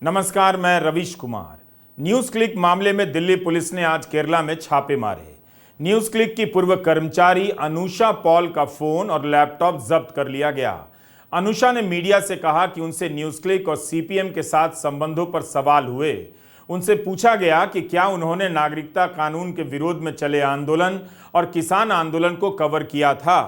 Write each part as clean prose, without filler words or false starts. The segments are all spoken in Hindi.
नमस्कार, मैं रवीश कुमार। न्यूज क्लिक मामले में दिल्ली पुलिस ने आज केरला में छापे मारे। न्यूज क्लिक की पूर्व कर्मचारी अनुषा पॉल का फोन और लैपटॉप जब्त कर लिया गया। अनुषा ने मीडिया से कहा कि उनसे न्यूज क्लिक और सीपीएम के साथ संबंधों पर सवाल हुए। उनसे पूछा गया कि क्या उन्होंने नागरिकता कानून के विरोध में चले आंदोलन और किसान आंदोलन को कवर किया था।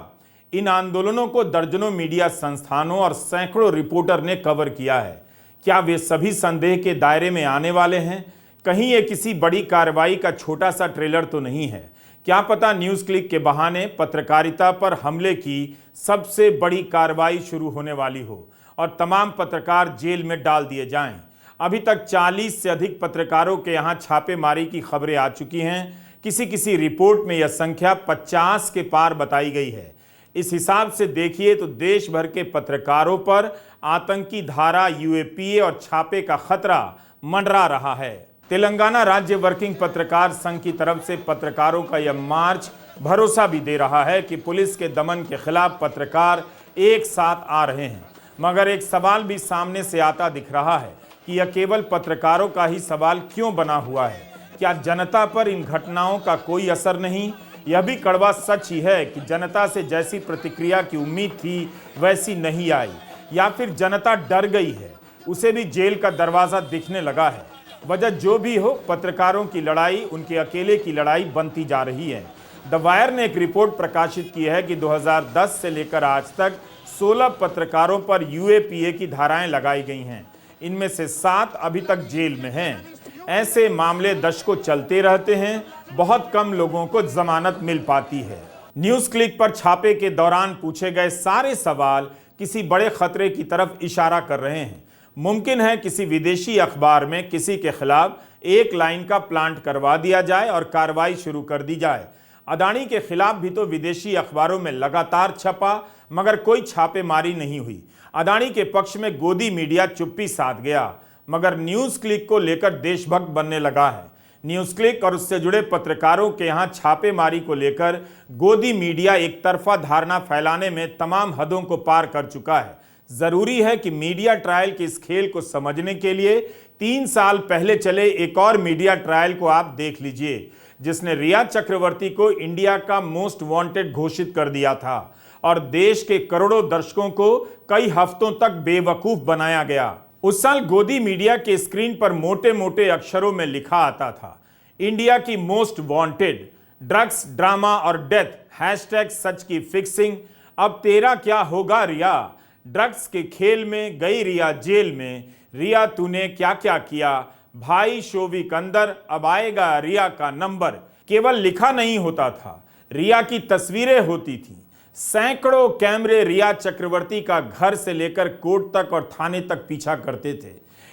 इन आंदोलनों को दर्जनों मीडिया संस्थानों और सैकड़ों रिपोर्टर ने कवर किया है। क्या वे सभी संदेह के दायरे में आने वाले हैं? कहीं ये किसी बड़ी कार्रवाई का छोटा सा ट्रेलर तो नहीं है? क्या पता न्यूज क्लिक के बहाने पत्रकारिता पर हमले की सबसे बड़ी कार्रवाई शुरू होने वाली हो और तमाम पत्रकार जेल में डाल दिए जाएं। अभी तक 40 से अधिक पत्रकारों के यहां छापेमारी की खबरें आ चुकी हैं। किसी किसी रिपोर्ट में यह संख्या 50 के पार बताई गई है। इस हिसाब से देखिए तो देश भर के पत्रकारों पर आतंकी धारा, यूएपीए और छापे का खतरा मंडरा रहा है। तेलंगाना राज्य वर्किंग पत्रकार संघ की तरफ से पत्रकारों का यह मार्च भरोसा भी दे रहा है कि पुलिस के दमन के खिलाफ पत्रकार एक साथ आ रहे हैं। मगर एक सवाल भी सामने से आता दिख रहा है कि यह केवल पत्रकारों का ही सवाल क्यों बना हुआ है? क्या जनता पर इन घटनाओं का कोई असर नहीं? यह भी कड़वा सच ही है कि जनता से जैसी प्रतिक्रिया की उम्मीद थी वैसी नहीं आई, या फिर जनता डर गई है, उसे भी जेल का दरवाजा दिखने लगा है। वजह जो भी हो, पत्रकारों की लड़ाई उनके अकेले की लड़ाई बनती जा रही है। द वायर ने एक रिपोर्ट प्रकाशित की है कि 2010 से लेकर आज तक 16 पत्रकारों पर यूएपीए की धाराएं लगाई गई हैं। इनमें से 7 अभी तक जेल में हैं। ऐसे मामले दशकों चलते रहते हैं। बहुत कम लोगों को जमानत मिल पाती है। न्यूज क्लिक पर छापे के दौरान पूछे गए सारे सवाल किसी बड़े खतरे की तरफ इशारा कर रहे हैं। मुमकिन है किसी विदेशी अखबार में किसी के खिलाफ एक लाइन का प्लांट करवा दिया जाए और कार्रवाई शुरू कर दी जाए। अडानी के खिलाफ भी तो विदेशी अखबारों में लगातार छपा, मगर कोई छापेमारी नहीं हुई। अडानी के पक्ष में गोदी मीडिया चुप्पी साध गया, मगर न्यूज क्लिक को लेकर देशभक्त बनने लगा है। न्यूज क्लिक और उससे जुड़े पत्रकारों के यहां छापेमारी को लेकर गोदी मीडिया एक तरफा धारणा फैलाने में तमाम हदों को पार कर चुका है। जरूरी है कि मीडिया ट्रायल के इस खेल को समझने के लिए 3 साल पहले चले एक और मीडिया ट्रायल को आप देख लीजिए, जिसने रिया चक्रवर्ती को इंडिया का मोस्ट वांटेड घोषित कर दिया था और देश के करोड़ों दर्शकों को कई हफ्तों तक बेवकूफ बनाया गया। उस साल गोदी मीडिया के स्क्रीन पर मोटे मोटे अक्षरों में लिखा आता था, इंडिया की मोस्ट वांटेड, ड्रग्स, ड्रामा और डेथ, हैशटैग सच की फिक्सिंग। अब तेरा क्या होगा रिया? ड्रग्स के खेल में गई रिया जेल में। रिया तूने क्या क्या किया? भाई शोविक अंदर, अब आएगा रिया का नंबर। केवल लिखा नहीं होता था, रिया की तस्वीरें होती थी। सैकड़ों कैमरे रिया चक्रवर्ती का घर से लेकर कोर्ट तक और थाने तक पीछा करते थे।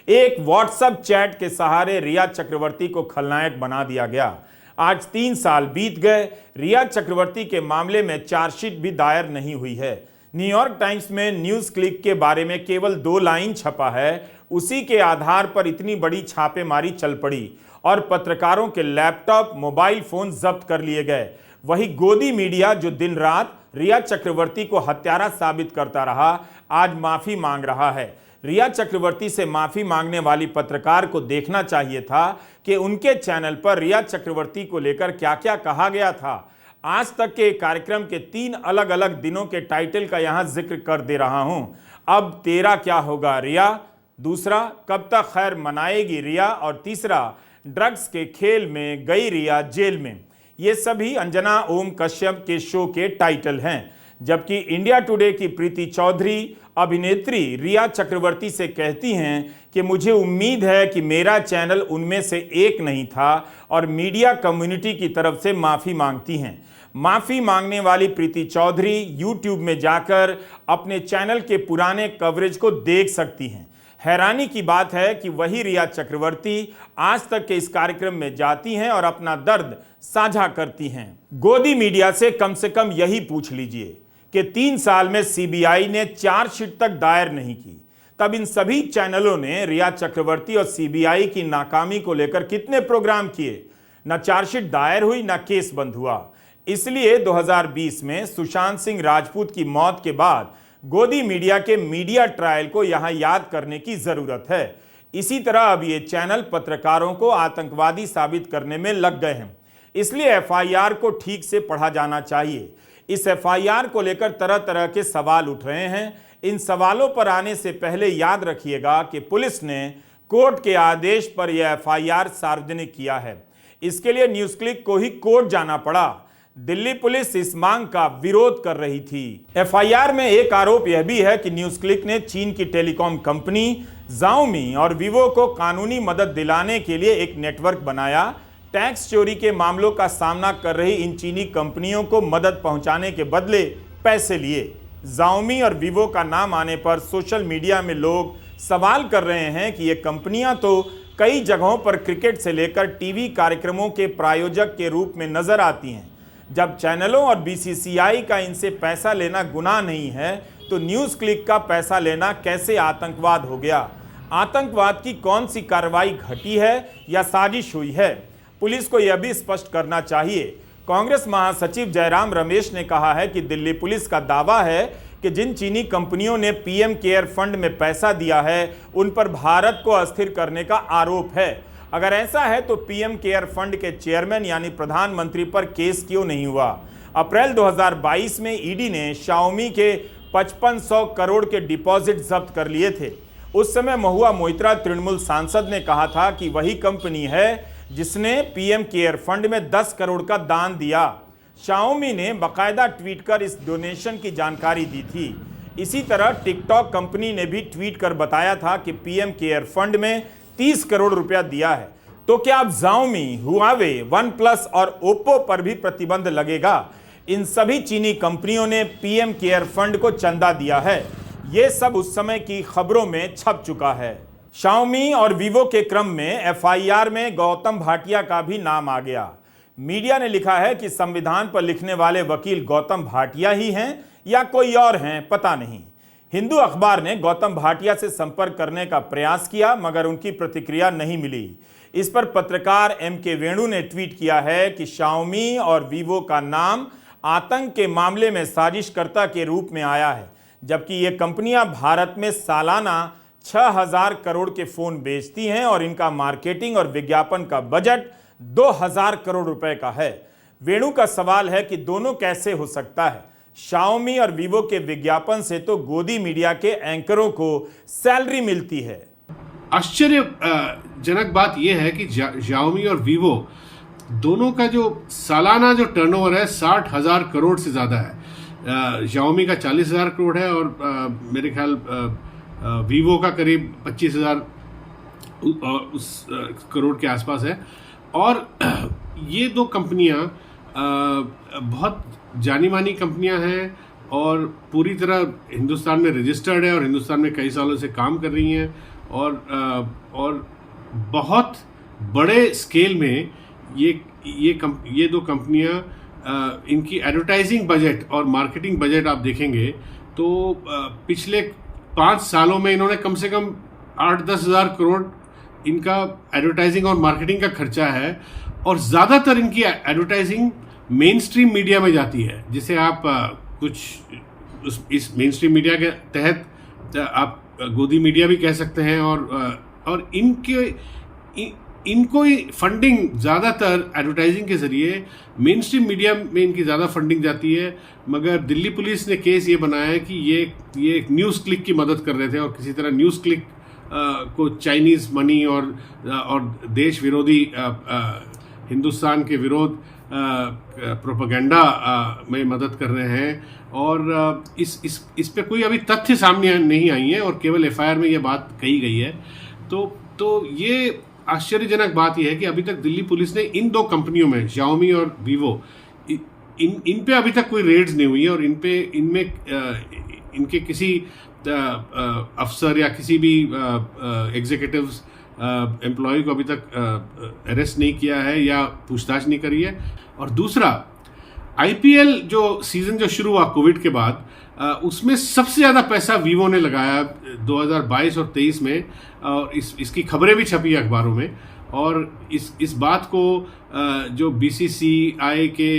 एक व्हाट्सएप चैट के सहारे रिया चक्रवर्ती को खलनायक बना दिया गया। आज 3 साल बीत गए, रिया चक्रवर्ती के मामले में चार्जशीट भी दायर नहीं हुई है। न्यूयॉर्क टाइम्स में न्यूज क्लिक के बारे में केवल 2 लाइन छपा है। उसी के आधार पर इतनी बड़ी छापेमारी चल पड़ी और पत्रकारों के लैपटॉप, मोबाइल फोन जब्त कर लिए गए। वही गोदी मीडिया जो दिन रात रिया चक्रवर्ती को हत्यारा साबित करता रहा, आज माफी मांग रहा है। रिया चक्रवर्ती से माफी मांगने वाली पत्रकार को देखना चाहिए था कि उनके चैनल पर रिया चक्रवर्ती को लेकर क्या क्या कहा गया था। आज तक के कार्यक्रम के 3 अलग अलग दिनों के टाइटल का यहां जिक्र कर दे रहा हूं। अब तेरा क्या होगा रिया, दूसरा कब तक खैर मनाएगी रिया, और तीसरा ड्रग्स के खेल में गई रिया जेल में। ये सभी अंजना ओम कश्यप के शो के टाइटल हैं। जबकि इंडिया टुडे की प्रीति चौधरी अभिनेत्री रिया चक्रवर्ती से कहती हैं कि मुझे उम्मीद है कि मेरा चैनल उनमें से एक नहीं था, और मीडिया कम्युनिटी की तरफ से माफ़ी मांगती हैं। माफ़ी मांगने वाली प्रीति चौधरी यूट्यूब में जाकर अपने चैनल के पुराने कवरेज को देख सकती हैं। हैरानी की बात है कि वही रिया चक्रवर्ती आज तक के इस कार्यक्रम में जाती हैं और अपना दर्द साझा करती हैं। गोदी मीडिया से कम यही पूछ लीजिए कि 3 साल में सीबीआई ने चार्जशीट तक दायर नहीं की, तब इन सभी चैनलों ने रिया चक्रवर्ती और सीबीआई की नाकामी को लेकर कितने प्रोग्राम किए? न चार्जशीट दायर हुई, न केस बंद हुआ। इसलिए 2020 में सुशांत सिंह राजपूत की मौत के बाद गोदी मीडिया के मीडिया ट्रायल को यहां याद करने की जरूरत है। इसी तरह अब ये चैनल पत्रकारों को आतंकवादी साबित करने में लग गए हैं। इसलिए एफआईआर को ठीक से पढ़ा जाना चाहिए। इस एफआईआर को लेकर तरह तरह के सवाल उठ रहे हैं। इन सवालों पर आने से पहले याद रखिएगा कि पुलिस ने कोर्ट के आदेश पर यह एफआईआर सार्वजनिक किया है। इसके लिए न्यूज क्लिक को ही कोर्ट जाना पड़ा। दिल्ली पुलिस इस मांग का विरोध कर रही थी। एफआईआर में एक आरोप यह भी है कि न्यूज क्लिक ने चीन की टेलीकॉम कंपनी Xiaomi और Vivo को कानूनी मदद दिलाने के लिए एक नेटवर्क बनाया। टैक्स चोरी के मामलों का सामना कर रही इन चीनी कंपनियों को मदद पहुंचाने के बदले पैसे लिए। Xiaomi और Vivo का नाम आने पर सोशल मीडिया में लोग सवाल कर रहे हैं कि ये कंपनियां तो कई जगहों पर क्रिकेट से लेकर टीवी कार्यक्रमों के प्रायोजक के रूप में नजर आती हैं। जब चैनलों और बीसीसीआई का इनसे पैसा लेना गुनाह नहीं है, तो न्यूज क्लिक का पैसा लेना कैसे आतंकवाद हो गया? आतंकवाद की कौन सी कार्रवाई घटी है या साजिश हुई है? पुलिस को यह भी स्पष्ट करना चाहिए। कांग्रेस महासचिव जयराम रमेश ने कहा है कि दिल्ली पुलिस का दावा है कि जिन चीनी कंपनियों ने पीएम केयर फंड में पैसा दिया है, उन पर भारत को अस्थिर करने का आरोप है। अगर ऐसा है तो पीएम केयर फंड के चेयरमैन यानी प्रधानमंत्री पर केस क्यों नहीं हुआ? अप्रैल 2022 में ईडी ने Xiaomi के 5500 करोड़ के डिपॉजिट जब्त कर लिए थे। उस समय महुआ मोइत्रा तृणमूल सांसद ने कहा था कि वही कंपनी है जिसने पीएम केयर फंड में 10 करोड़ का दान दिया। Xiaomi ने बाकायदा ट्वीट कर इस डोनेशन की जानकारी दी थी। इसी तरह टिकटॉक कंपनी ने भी ट्वीट कर बताया था कि पीएम केयर फंड में 30 करोड़ रुपया दिया है। तो क्या अब Xiaomi, Huawei, OnePlus और Oppo पर भी प्रतिबंध लगेगा? इन सभी चीनी कंपनियों ने पीएम केयर फंड को चंदा दिया है। ये सब उस समय की खबरों में छप चुका है। Xiaomi और Vivo के क्रम में एफआईआर में गौतम भाटिया का भी नाम आ गया। मीडिया ने लिखा है कि संविधान पर लिखने वाले वकील गौतम भाटिया ही हैं या कोई और हैं, पता नहीं। हिंदू अखबार ने गौतम भाटिया से संपर्क करने का प्रयास किया, मगर उनकी प्रतिक्रिया नहीं मिली। इस पर पत्रकार एम.के. वेणु ने ट्वीट किया है कि Xiaomi और Vivo का नाम आतंक के मामले में साजिशकर्ता के रूप में आया है, जबकि ये कंपनियां भारत में सालाना 6000 करोड़ के फोन बेचती हैं और इनका मार्केटिंग और विज्ञापन का बजट 2000 करोड़ रुपए का है। वेणु का सवाल है कि दोनों कैसे हो सकता है? Xiaomi और Vivo के विज्ञापन से तो गोदी मीडिया के एंकरों को सैलरी मिलती है। आश्चर्यजनक बात यह है कि Xiaomi और Vivo दोनों का जो सालाना जो टर्नओवर है 60,000 करोड़ से ज़्यादा है। Xiaomi का 40,000 करोड़ है और मेरे ख्याल Vivo का करीब 25,000 उस करोड़ के आसपास है। और ये दो कंपनियां बहुत जानी मानी कंपनियां हैं और पूरी तरह हिंदुस्तान में रजिस्टर्ड है और हिंदुस्तान में कई सालों से काम कर रही हैं और बहुत बड़े स्केल में ये दो कंपनियां इनकी एडवर्टाइजिंग बजट और मार्केटिंग बजट आप देखेंगे तो पिछले 5 सालों में इन्होंने कम से कम 8-10 हज़ार करोड़ इनका एडवर्टाइजिंग और मार्केटिंग का खर्चा है। और ज़्यादातर इनकी एडवर्टाइजिंग मेन स्ट्रीम मीडिया में जाती है, जिसे आप इस मेन स्ट्रीम मीडिया के तहत आप गोदी मीडिया भी कह सकते हैं। और इनको फंडिंग ज़्यादातर एडवर्टाइजिंग के ज़रिए मेन स्ट्रीम मीडिया में इनकी ज़्यादा फंडिंग जाती है। मगर दिल्ली पुलिस ने केस ये बनाया है कि ये न्यूज़ क्लिक की मदद कर रहे थे और किसी तरह न्यूज़ क्लिक को चाइनीज़ मनी और देश विरोधी हिंदुस्तान के विरोध प्रोपेगेंडा में मदद कर रहे हैं। और इस पे कोई अभी तथ्य सामने नहीं आई है और केवल एफआईआर में ये बात कही गई है। तो ये आश्चर्यजनक बात यह है कि अभी तक दिल्ली पुलिस ने इन दो कंपनियों में Xiaomi और Vivo इन पे अभी तक कोई रेड्स नहीं हुई है और इनमें इनके किसी अफसर या किसी भी एग्जीक्यूटिव्स एम्प्लॉय को अभी तक अरेस्ट नहीं किया है या पूछताछ नहीं करी है। और दूसरा, आईपीएल जो सीज़न जो शुरू हुआ कोविड के बाद उसमें सबसे ज़्यादा पैसा Vivo ने लगाया 2022 और 23 में और इसकी खबरें भी छपी अखबारों में। और इस बात को जो बीसीसीआई के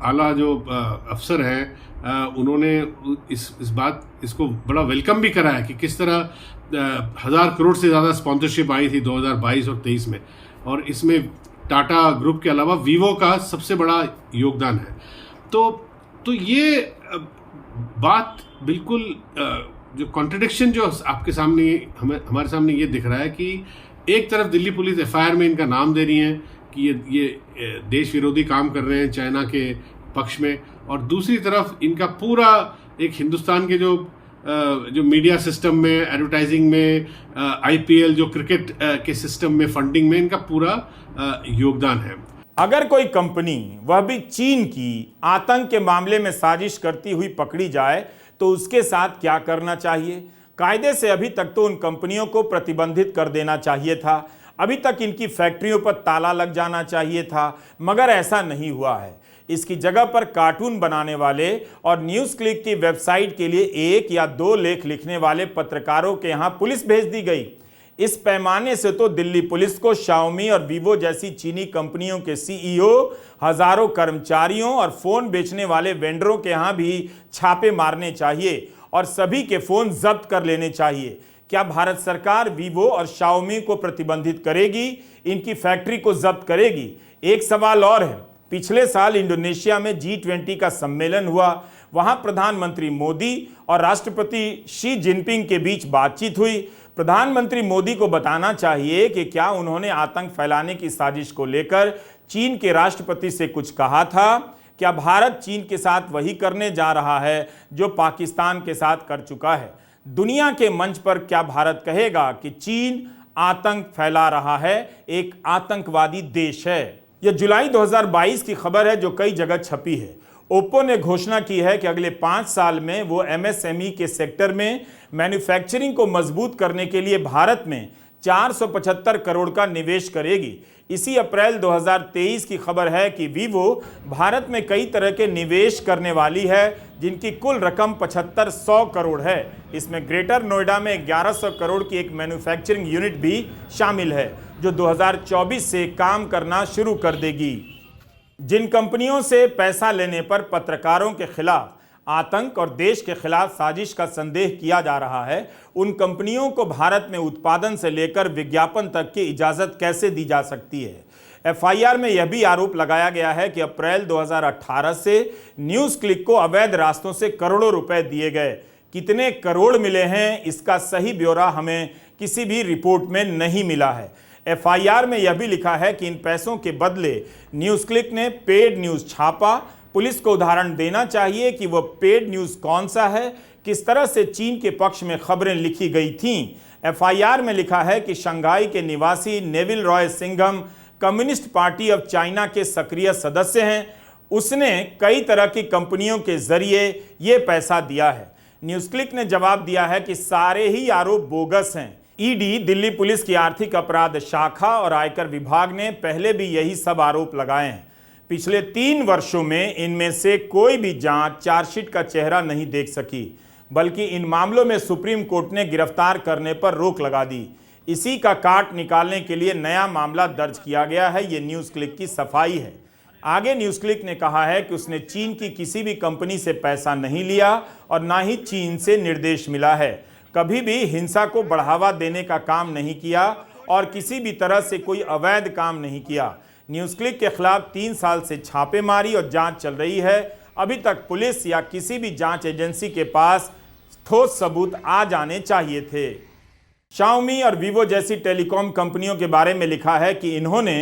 आला जो अफसर हैं उन्होंने इसको बड़ा वेलकम भी करा है कि किस तरह 1000 करोड़ से ज़्यादा स्पॉन्सरशिप आई थी 2022 और 23 में, और इसमें टाटा ग्रुप के अलावा वीवो का सबसे बड़ा योगदान है। तो ये बात बिल्कुल जो कॉन्ट्रडिक्शन जो आपके सामने हमारे सामने ये दिख रहा है कि एक तरफ दिल्ली पुलिस एफआईआर में इनका नाम दे रही है कि ये देश विरोधी काम कर रहे हैं चाइना के पक्ष में, और दूसरी तरफ इनका पूरा एक हिंदुस्तान के जो मीडिया सिस्टम में, एडवर्टाइजिंग में, आईपीएल जो क्रिकेट के सिस्टम में, फंडिंग में इनका पूरा योगदान है। अगर कोई कंपनी, वह भी चीन की, आतंक के मामले में साजिश करती हुई पकड़ी जाए तो उसके साथ क्या करना चाहिए? कायदे से अभी तक तो उन कंपनियों को प्रतिबंधित कर देना चाहिए था, अभी तक इनकी फैक्ट्रियों पर ताला लग जाना चाहिए था, मगर ऐसा नहीं हुआ है। इसकी जगह पर कार्टून बनाने वाले और न्यूज़ क्लिक की वेबसाइट के लिए 1 या 2 लेख लिखने वाले पत्रकारों के यहां पुलिस भेज दी गई। इस पैमाने से तो दिल्ली पुलिस को शाओमी और वीवो जैसी चीनी कंपनियों के सीईओ, हजारों कर्मचारियों और फोन बेचने वाले वेंडरों के यहां भी छापे मारने चाहिए और सभी के फोन जब्त कर लेने चाहिए। क्या भारत सरकार वीवो और शाओमी को प्रतिबंधित करेगी, इनकी फैक्ट्री को जब्त करेगी? एक सवाल और है, पिछले साल इंडोनेशिया में G20 का सम्मेलन हुआ, वहां प्रधानमंत्री मोदी और राष्ट्रपति शी जिनपिंग के बीच बातचीत हुई। प्रधानमंत्री मोदी को बताना चाहिए कि क्या उन्होंने आतंक फैलाने की साजिश को लेकर चीन के राष्ट्रपति से कुछ कहा था? क्या भारत चीन के साथ वही करने जा रहा है जो पाकिस्तान के साथ कर चुका है? दुनिया के मंच पर क्या भारत कहेगा कि चीन आतंक फैला रहा है, एक आतंकवादी देश है? यह जुलाई 2022 की खबर है जो कई जगह छपी है। ओप्पो ने घोषणा की है कि अगले 5 साल में वो एमएसएमई के सेक्टर में मैन्युफैक्चरिंग को मजबूत करने के लिए भारत में 475 करोड़ का निवेश करेगी। इसी अप्रैल 2023 की खबर है कि वीवो भारत में कई तरह के निवेश करने वाली है, जिनकी कुल रकम 7500 करोड़ है। इसमें ग्रेटर नोएडा में 1100 करोड़ की एक मैन्युफैक्चरिंग यूनिट भी शामिल है, जो 2024 से काम करना शुरू कर देगी। जिन कंपनियों से पैसा लेने पर पत्रकारों के खिलाफ आतंक और देश के खिलाफ साजिश का संदेह किया जा रहा है, उन कंपनियों को भारत में उत्पादन से लेकर विज्ञापन तक की इजाजत कैसे दी जा सकती है? एफआईआर में यह भी आरोप लगाया गया है कि अप्रैल 2018 से न्यूज़ क्लिक को अवैध रास्तों से करोड़ों रुपए दिए गए। कितने करोड़ मिले हैं, इसका सही ब्यौरा हमें किसी भी रिपोर्ट में नहीं मिला है। एफआईआर में यह भी लिखा है कि इन पैसों के बदले न्यूज़ क्लिक ने पेड न्यूज़ छापा। पुलिस को उदाहरण देना चाहिए कि वह पेड न्यूज़ कौन सा है, किस तरह से चीन के पक्ष में खबरें लिखी गई थीं। एफआईआर में लिखा है कि शंघाई के निवासी Neville Roy Singham communist party of China के सक्रिय सदस्य हैं। उसने कई तरह की कंपनियों के जरिए ये पैसा दिया है। न्यूज़ क्लिक ने जवाब दिया है कि सारे ही आरोप बोगस हैं। ईडी, दिल्ली पुलिस की आर्थिक अपराध शाखा और आयकर विभाग ने पहले भी यही सब आरोप लगाए हैं। पिछले 3 वर्षों में इनमें से कोई भी जांच चार्जशीट का चेहरा नहीं देख सकी, बल्कि इन मामलों में सुप्रीम कोर्ट ने गिरफ्तार करने पर रोक लगा दी। इसी का काट निकालने के लिए नया मामला दर्ज किया गया है। ये न्यूज़ क्लिक की सफाई है। आगे न्यूज़ क्लिक ने कहा है कि उसने चीन की किसी भी कंपनी से पैसा नहीं लिया और ना ही चीन से निर्देश मिला है। कभी भी हिंसा को बढ़ावा देने का काम नहीं किया और किसी भी तरह से कोई अवैध काम नहीं किया। न्यूज़ क्लिक के खिलाफ 3 साल से छापेमारी और जांच चल रही है। अभी तक पुलिस या किसी भी जांच एजेंसी के पास ठोस सबूत आ जाने चाहिए थे। शाओमी और वीवो जैसी टेलीकॉम कंपनियों के बारे में लिखा है कि इन्होंने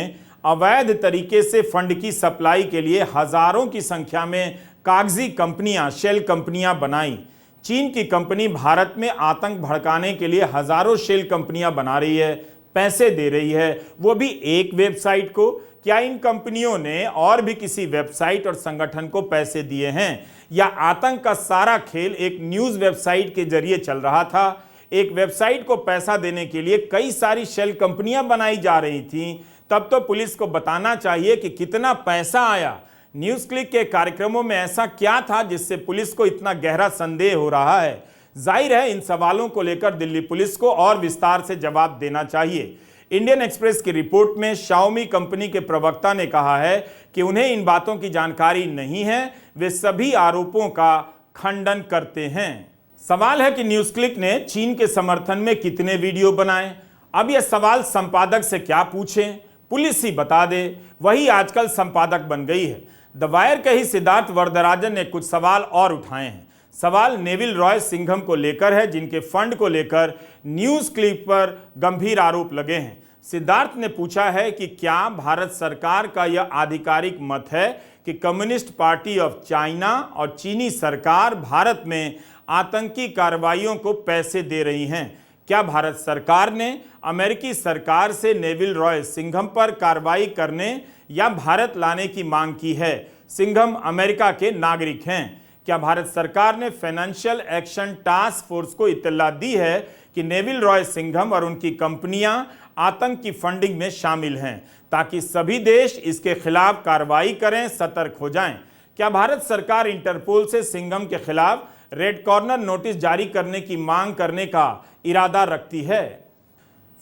अवैध तरीके से फंड की सप्लाई के लिए हजारों की संख्या में कागजी कंपनियां, शेल कंपनियां बनाई। चीन की कंपनी भारत में आतंक भड़काने के लिए हजारों शेल कंपनियां बना रही है, पैसे दे रही है, वो भी एक वेबसाइट को। क्या इन कंपनियों ने और भी किसी वेबसाइट और संगठन को पैसे दिए हैं, या आतंक का सारा खेल एक न्यूज़ वेबसाइट के जरिए चल रहा था? एक वेबसाइट को पैसा देने के लिए कई सारी शेल कंपनियां बनाई जा रही थीं। तब तो पुलिस को बताना चाहिए कि कितना पैसा आया। न्यूज़ क्लिक के कार्यक्रमों में ऐसा क्या था जिससे पुलिस को इतना गहरा संदेह हो रहा है? जाहिर है इन सवालों को लेकर दिल्ली पुलिस को और विस्तार से जवाब देना चाहिए। इंडियन एक्सप्रेस की रिपोर्ट में शाओमी कंपनी के प्रवक्ता ने कहा है कि उन्हें इन बातों की जानकारी नहीं है, वे सभी आरोपों का खंडन करते हैं। सवाल है कि न्यूज क्लिक ने चीन के समर्थन में कितने वीडियो बनाए। अब यह सवाल संपादक से क्या पूछें, पुलिस ही बता दे, वही आजकल संपादक बन गई है। द वायर के ही सिद्धार्थ वरदराजन ने कुछ सवाल और उठाए हैं। सवाल नेविल रॉय सिंघम को लेकर है, जिनके फंड को लेकर न्यूज क्लिक पर गंभीर आरोप लगे हैं। सिद्धार्थ ने पूछा है कि क्या भारत सरकार का यह आधिकारिक मत है कि कम्युनिस्ट पार्टी ऑफ चाइना और चीनी सरकार भारत में आतंकी कार्रवाइयों को पैसे दे रही हैं। क्या भारत सरकार ने अमेरिकी सरकार से नेविल रॉय सिंघम पर कार्रवाई करने या भारत लाने की मांग की है? सिंघम अमेरिका के नागरिक हैं। क्या भारत सरकार ने फाइनेंशियल एक्शन टास्क फोर्स को इत्तला दी है कि नेविल रॉय सिंघम और उनकी कंपनियां आतंक की फंडिंग में शामिल हैं, ताकि सभी देश इसके खिलाफ कार्रवाई करें, सतर्क हो जाएं? क्या भारत सरकार इंटरपोल से सिंघम के खिलाफ रेड कॉर्नर नोटिस जारी करने की मांग करने का इरादा रखती है?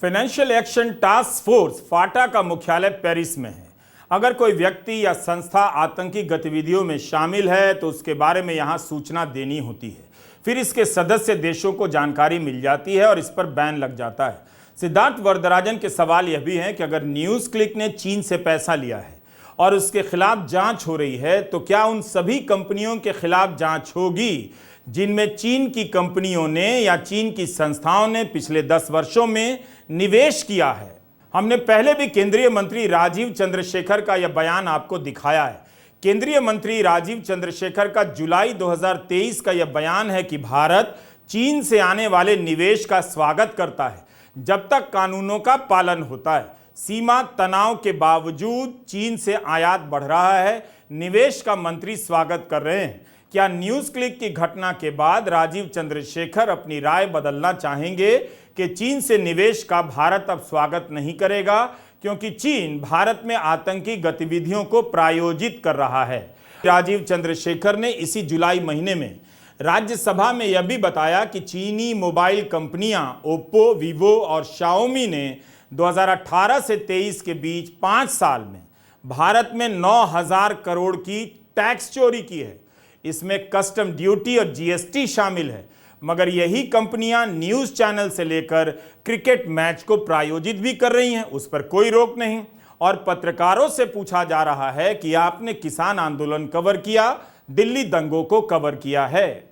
फाइनेंशियल एक्शन टास्क फोर्स फाटा का मुख्यालय पेरिस में है। अगर कोई व्यक्ति या संस्था आतंकी गतिविधियों में शामिल है तो उसके बारे में यहां सूचना देनी होती है, फिर इसके सदस्य देशों को जानकारी मिल जाती है और इस पर बैन लग जाता है। सिद्धार्थ वरदराजन के सवाल यह भी है कि अगर न्यूज क्लिक ने चीन से पैसा लिया है और उसके खिलाफ जांच हो रही है, तो क्या उन सभी कंपनियों के खिलाफ जांच होगी जिनमें चीन की कंपनियों ने या चीन की संस्थाओं ने पिछले 10 वर्षों में निवेश किया है? हमने पहले भी केंद्रीय मंत्री राजीव चंद्रशेखर का यह बयान आपको दिखाया है। केंद्रीय मंत्री राजीव चंद्रशेखर का जुलाई 2023 का यह बयान है कि भारत चीन से आने वाले निवेश का स्वागत करता है जब तक कानूनों का पालन होता है। सीमा तनाव के बावजूद चीन से आयात बढ़ रहा है, निवेश का मंत्री स्वागत कर रहे हैं। क्या न्यूज क्लिक की घटना के बाद राजीव चंद्रशेखर अपनी राय बदलना चाहेंगे कि चीन से निवेश का भारत अब स्वागत नहीं करेगा क्योंकि चीन भारत में आतंकी गतिविधियों को प्रायोजित कर रहा है? राजीव चंद्रशेखर ने इसी जुलाई महीने में राज्यसभा में यह भी बताया कि चीनी मोबाइल कंपनियां ओप्पो, वीवो और शाओमी ने 2018 से 23 के बीच 5 साल में भारत में 9,000 करोड़ की टैक्स चोरी की है। इसमें कस्टम ड्यूटी और जीएसटी शामिल है। मगर यही कंपनियां न्यूज चैनल से लेकर क्रिकेट मैच को प्रायोजित भी कर रही हैं, उस पर कोई रोक नहीं। और पत्रकारों से पूछा जा रहा है कि आपने किसान आंदोलन कवर किया, दिल्ली दंगों को कवर किया है?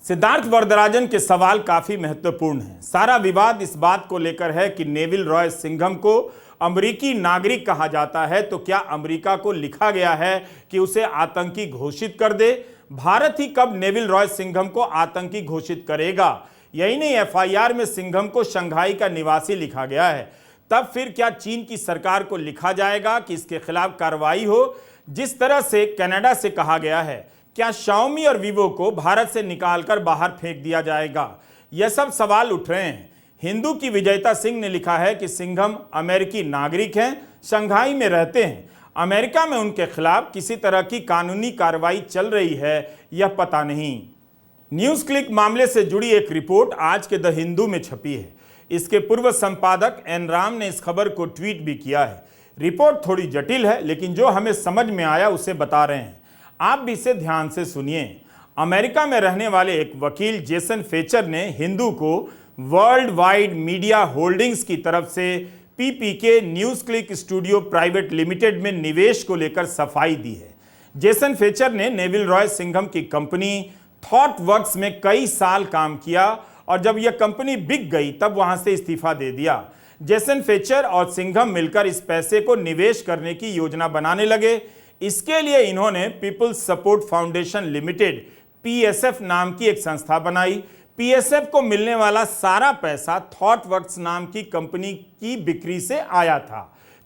सिद्धार्थ वरदराजन के सवाल काफी महत्वपूर्ण हैं। सारा विवाद इस बात को लेकर है कि नेविल रॉय सिंघम को अमेरिकी नागरिक कहा जाता है, तो क्या अमेरिका को लिखा गया है कि उसे आतंकी घोषित कर दे? भारत ही कब नेविल रॉय सिंघम को आतंकी घोषित करेगा? यही नहीं, एफआईआर में सिंघम को शंघाई का निवासी लिखा गया है। तब फिर क्या चीन की सरकार को लिखा जाएगा कि इसके खिलाफ कार्रवाई हो, जिस तरह से कनाडा से कहा गया है? क्या शाओमी और वीवो को भारत से निकालकर बाहर फेंक दिया जाएगा? यह सब सवाल उठ रहे हैं। हिंदू की विजयता सिंह ने लिखा है कि सिंघम अमेरिकी नागरिक हैं, शंघाई में रहते हैं, अमेरिका में उनके खिलाफ किसी तरह की कानूनी कार्रवाई चल रही है, यह पता नहीं। न्यूज क्लिक मामले से जुड़ी एक रिपोर्ट आज के द हिंदू में छपी है। इसके पूर्व संपादक एन राम ने इस खबर को ट्वीट भी किया है। रिपोर्ट थोड़ी जटिल है, लेकिन जो हमें समझ में आया उसे बता रहे हैं। आप भी इसे ध्यान से सुनिए। अमेरिका में रहने वाले एक वकील जेसन फेचर ने हिंदू को वर्ल्ड वाइड मीडिया होल्डिंग्स की तरफ से PPK News Click Studio Private Limited में निवेश को लेकर सफाई दी है। जेसन फेचर ने नेविल रॉय सिंघम की कंपनी थॉटवर्क्स में कई साल काम किया और जब यह कंपनी बिक गई तब वहां से इस्तीफा दे दिया। जेसन फेचर और सिंघम मिलकर इस पैसे को निवेश करने की योजना बनाने लगे। इसके लिए इन्होंने People's Support Foundation Limited PSF नाम की एक संस्था बनाई। पीएसएफ को मिलने वाला सारा पैसा थॉटवर्क्स नाम की कंपनी की बिक्री से आया था।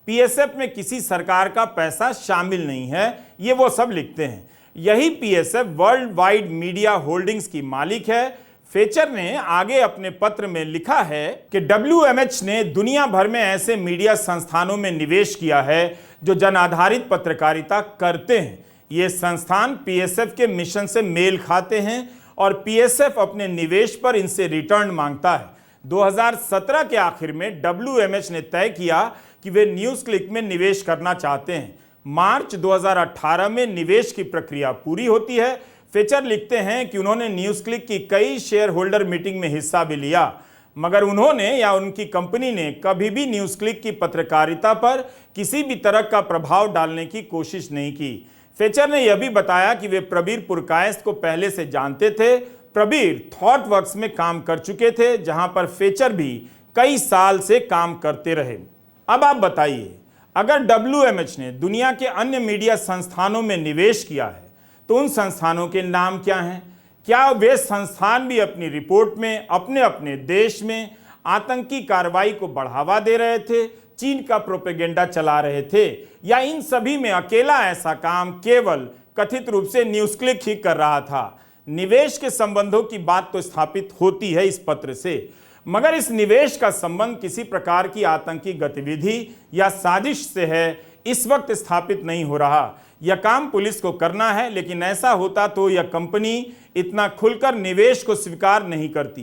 पीएसएफ में किसी सरकार का पैसा शामिल नहीं है, ये वो सब लिखते हैं। यही PSF world wide media holdings की मालिक है। फेचर ने आगे अपने पत्र में लिखा है कि WMH ने दुनिया भर में ऐसे मीडिया संस्थानों में निवेश किया है जो जन आधारित पत्रकारिता करते हैं। ये संस्थान पीएसएफ के मिशन से मेल खाते हैं और पीएसएफ अपने निवेश पर इनसे रिटर्न मांगता है। 2017 के आखिर में WMH ने तय किया कि वे न्यूज क्लिक में निवेश करना चाहते हैं। मार्च 2018 में निवेश की प्रक्रिया पूरी होती है। फीचर लिखते हैं कि उन्होंने न्यूज क्लिक की कई शेयर होल्डर मीटिंग में हिस्सा भी लिया, मगर उन्होंने या उनकी कंपनी ने कभी भी न्यूज क्लिक की पत्रकारिता पर किसी भी तरह का प्रभाव डालने की कोशिश नहीं की। फीचर ने यह भी बताया कि वे प्रबीर पुरकायस्थ को पहले से जानते थे। प्रबीर थॉटवर्क्स में काम कर चुके थे, जहां पर फीचर भी कई साल से काम करते रहे। अब आप बताइए, अगर WMH ने दुनिया के अन्य मीडिया संस्थानों में निवेश किया है तो उन संस्थानों के नाम क्या हैं? क्या वे संस्थान भी अपनी रिपोर्ट में अपने अपने देश में आतंकी कार्रवाई को बढ़ावा दे रहे थे, चीन का प्रोपेगेंडा चला रहे थे, या इन सभी में अकेला ऐसा काम केवल कथित रूप से न्यूज क्लिक ही कर रहा था? निवेश के संबंधों की बात तो स्थापित होती है इस पत्र से, मगर इस निवेश का संबंध किसी प्रकार की आतंकी गतिविधि या साजिश से है, इस वक्त स्थापित नहीं हो रहा। यह काम पुलिस को करना है, लेकिन ऐसा होता तो यह कंपनी इतना खुलकर निवेश को स्वीकार नहीं करती।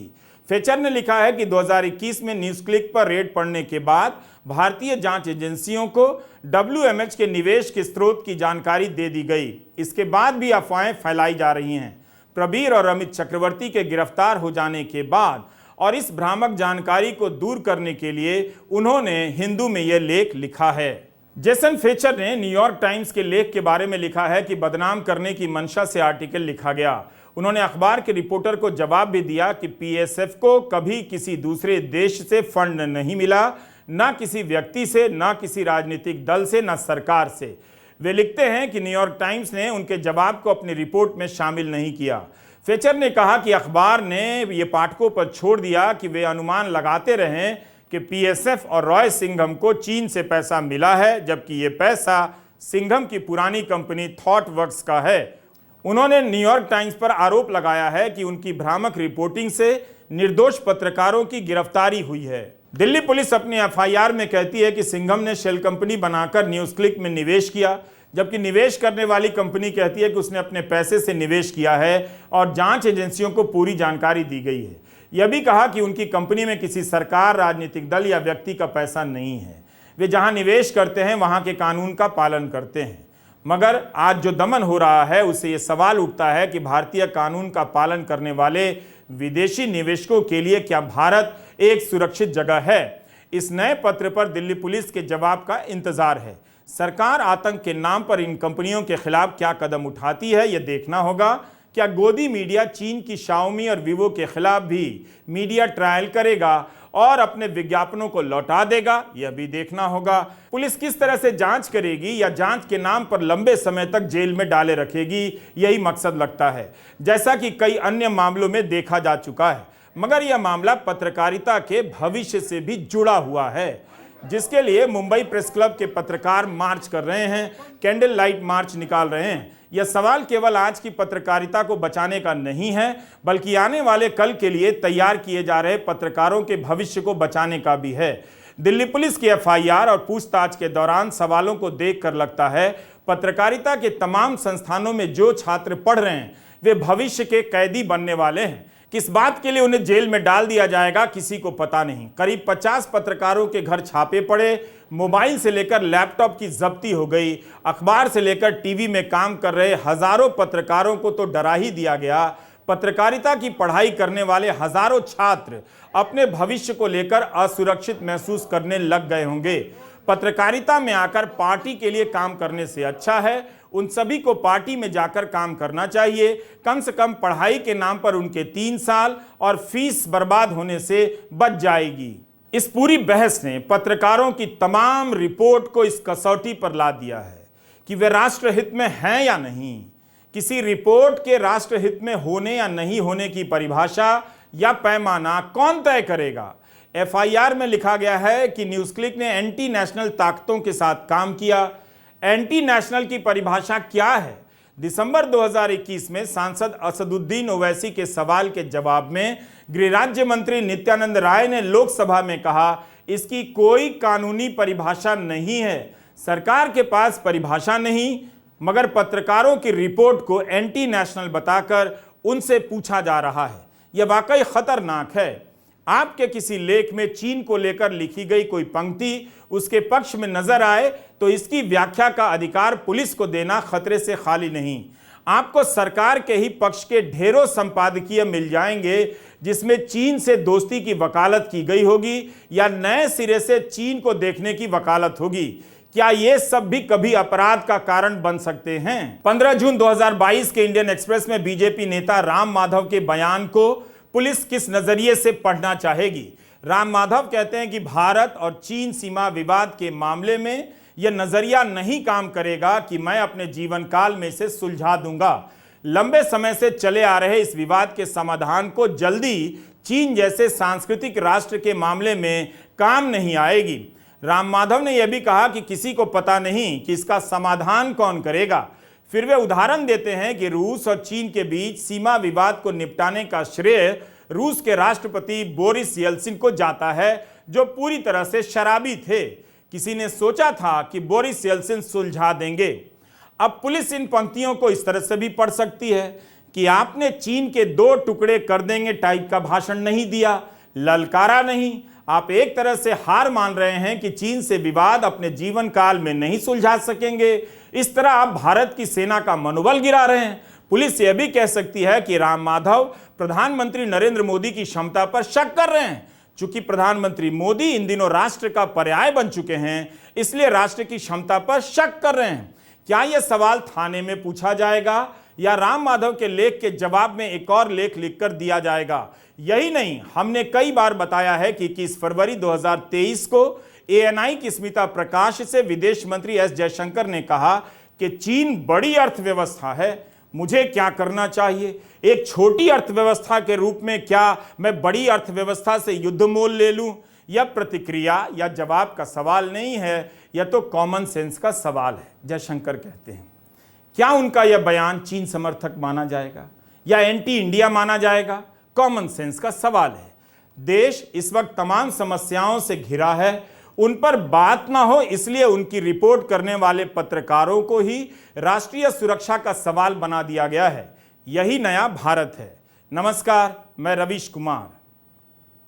फीचर ने लिखा है कि 2021 में न्यूज क्लिक पर रेड पड़ने के बाद भारतीय जांच एजेंसियों को WMH के निवेश के स्रोत की जानकारी दे दी गई। इसके बाद भी अफवाहें फैलाई जा रही हैं। प्रबीर और अमित चक्रवर्ती के गिरफ्तार हो जाने के बाद और इस भ्रामक जानकारी को दूर करने के लिए उन्होंने हिंदू में यह लेख लिखा है। जेसन फेचर ने न्यूयॉर्क टाइम्स के लेख के बारे में लिखा है कि बदनाम करने की मंशा से आर्टिकल लिखा गया। उन्होंने अखबार के रिपोर्टर को जवाब भी दिया कि PSF को कभी किसी दूसरे देश से फंड नहीं मिला, ना किसी व्यक्ति से, ना किसी राजनीतिक दल से, ना सरकार से। वे लिखते हैं कि न्यूयॉर्क टाइम्स ने उनके जवाब को अपनी रिपोर्ट में शामिल नहीं किया। फेचर ने कहा कि अखबार ने ये पाठकों पर छोड़ दिया कि वे अनुमान लगाते रहें कि PSF और रॉय सिंघम को चीन से पैसा मिला है, जबकि ये पैसा सिंघम की पुरानी कंपनी थॉटवर्क्स का है। उन्होंने न्यूयॉर्क टाइम्स पर आरोप लगाया है कि उनकी भ्रामक रिपोर्टिंग से निर्दोष पत्रकारों की गिरफ्तारी हुई है। दिल्ली पुलिस अपनी FIR में कहती है कि सिंघम ने शेल कंपनी बनाकर न्यूज क्लिक में निवेश किया, जबकि निवेश करने वाली कंपनी कहती है कि उसने अपने पैसे से निवेश किया है और जांच एजेंसियों को पूरी जानकारी दी गई है। यह भी कहा कि उनकी कंपनी में किसी सरकार, राजनीतिक दल या व्यक्ति का पैसा नहीं है। वे जहां निवेश करते हैं वहां के कानून का पालन करते हैं। मगर आज जो दमन हो रहा है उससे ये सवाल उठता है कि भारतीय कानून का पालन करने वाले विदेशी निवेशकों के लिए क्या भारत एक सुरक्षित जगह है? इस नए पत्र पर दिल्ली पुलिस के जवाब का इंतजार है। सरकार आतंक के नाम पर इन कंपनियों के खिलाफ क्या कदम उठाती है, यह देखना होगा। क्या गोदी मीडिया चीन की शाओमी और वीवो के खिलाफ भी मीडिया ट्रायल करेगा और अपने विज्ञापनों को लौटा देगा, यह भी देखना होगा। पुलिस किस तरह से जांच करेगी या जांच के नाम पर लंबे समय तक जेल में डाले रखेगी, यही मकसद लगता है, जैसा कि कई अन्य मामलों में देखा जा चुका है। मगर यह मामला पत्रकारिता के भविष्य से भी जुड़ा हुआ है, जिसके लिए मुंबई प्रेस क्लब के पत्रकार मार्च कर रहे हैं, कैंडल लाइट मार्च निकाल रहे हैं। यह सवाल केवल आज की पत्रकारिता को बचाने का नहीं है, बल्कि आने वाले कल के लिए तैयार किए जा रहे पत्रकारों के भविष्य को बचाने का भी है। दिल्ली पुलिस की FIR और पूछताछ के दौरान सवालों को देखकर लगता है पत्रकारिता के तमाम संस्थानों में जो छात्र पढ़ रहे हैं वे भविष्य के कैदी बनने वाले हैं। किस बात के लिए उन्हें जेल में डाल दिया जाएगा किसी को पता नहीं। करीब 50 पत्रकारों के घर छापे पड़े, मोबाइल से लेकर लैपटॉप की जब्ती हो गई, अखबार से लेकर टीवी में काम कर रहे हजारों पत्रकारों को तो डरा ही दिया गया। पत्रकारिता की पढ़ाई करने वाले हजारों छात्र अपने भविष्य को लेकर असुरक्षित महसूस करने लग गए होंगे। पत्रकारिता में आकर पार्टी के लिए काम करने से अच्छा है उन सभी को पार्टी में जाकर काम करना चाहिए। कम से कम पढ़ाई के नाम पर उनके 3 साल और फीस बर्बाद होने से बच जाएगी। इस पूरी बहस ने पत्रकारों की तमाम रिपोर्ट को इस कसौटी पर ला दिया है कि वे राष्ट्रहित में हैं या नहीं। किसी रिपोर्ट के राष्ट्रहित में होने या नहीं होने की परिभाषा या पैमाना कौन तय करेगा? FIR में लिखा गया है कि न्यूज क्लिक ने एंटी नेशनल ताकतों के साथ काम किया। एंटी नेशनल की परिभाषा क्या है? दिसंबर 2021 में सांसद असदुद्दीन ओवैसी के सवाल के जवाब में गृह राज्य मंत्री नित्यानंद राय ने लोकसभा में कहा, इसकी कोई कानूनी परिभाषा नहीं है। सरकार के पास परिभाषा नहीं, मगर पत्रकारों की रिपोर्ट को एंटी नेशनल बताकर उनसे पूछा जा रहा है। यह वाकई खतरनाक है। आपके किसी लेख में चीन को लेकर लिखी गई कोई पंक्ति उसके पक्ष में नजर आए तो इसकी व्याख्या का अधिकार पुलिस को देना खतरे से खाली नहीं। आपको सरकार के ही पक्ष के ढेरों संपादकीय मिल जाएंगे जिसमें चीन से दोस्ती की वकालत की गई होगी या नए सिरे से चीन को देखने की वकालत होगी। क्या ये सब भी कभी अपराध का कारण बन सकते हैं? 15 जून 2022 के इंडियन एक्सप्रेस में बीजेपी नेता राम माधव के बयान को पुलिस किस नजरिए से पढ़ना चाहेगी? राम माधव कहते हैं कि भारत और चीन सीमा विवाद के मामले में यह नजरिया नहीं काम करेगा कि मैं अपने जीवन काल में इसे सुलझा दूंगा। लंबे समय से चले आ रहे इस विवाद के समाधान को जल्दी चीन जैसे सांस्कृतिक राष्ट्र के मामले में काम नहीं आएगी। राम माधव ने यह भी कहा कि किसी को पता नहीं कि इसका समाधान कौन करेगा। फिर वे उदाहरण देते हैं कि रूस और चीन के बीच सीमा विवाद को निपटाने का श्रेय रूस के राष्ट्रपति बोरिस येल्सिन को जाता है, जो पूरी तरह से शराबी थे। किसी ने सोचा था कि बोरिस येल्सिन सुलझा देंगे। अब पुलिस इन पंक्तियों को इस तरह से भी पढ़ सकती है कि आपने चीन के 2 टुकड़े कर देंगे टाइप का भाषण नहीं दिया, ललकारा नहीं। आप एक तरह से हार मान रहे हैं कि चीन से विवाद अपने जीवन काल में नहीं सुलझा सकेंगे। इस तरह आप भारत की सेना का मनोबल गिरा रहे हैं। पुलिस यह भी कह सकती है कि राम माधव प्रधानमंत्री नरेंद्र मोदी की क्षमता पर शक कर रहे हैं। चूंकि प्रधानमंत्री मोदी इन दिनों राष्ट्र का पर्याय बन चुके हैं, इसलिए राष्ट्र की क्षमता पर शक कर रहे हैं। क्या यह सवाल थाने में पूछा जाएगा या राम माधव के लेख के जवाब में एक और लेख लिखकर दिया जाएगा? यही नहीं, हमने कई बार बताया है कि 21 फरवरी 2023 को ANI की स्मिता प्रकाश से विदेश मंत्री S जयशंकर ने कहा कि चीन बड़ी अर्थव्यवस्था है, मुझे क्या करना चाहिए? एक छोटी अर्थव्यवस्था के रूप में क्या मैं बड़ी अर्थव्यवस्था से युद्ध मोल ले लूं? यह प्रतिक्रिया या जवाब का सवाल नहीं है, यह तो कॉमन सेंस का सवाल है, जयशंकर कहते हैं। क्या उनका यह बयान चीन समर्थक माना जाएगा या एंटी इंडिया माना जाएगा? कॉमन सेंस का सवाल है। देश इस वक्त तमाम समस्याओं से घिरा है, उन पर बात ना हो इसलिए उनकी रिपोर्ट करने वाले पत्रकारों को ही राष्ट्रीय सुरक्षा का सवाल बना दिया गया है। यही नया भारत है। नमस्कार, मैं रवीश कुमार।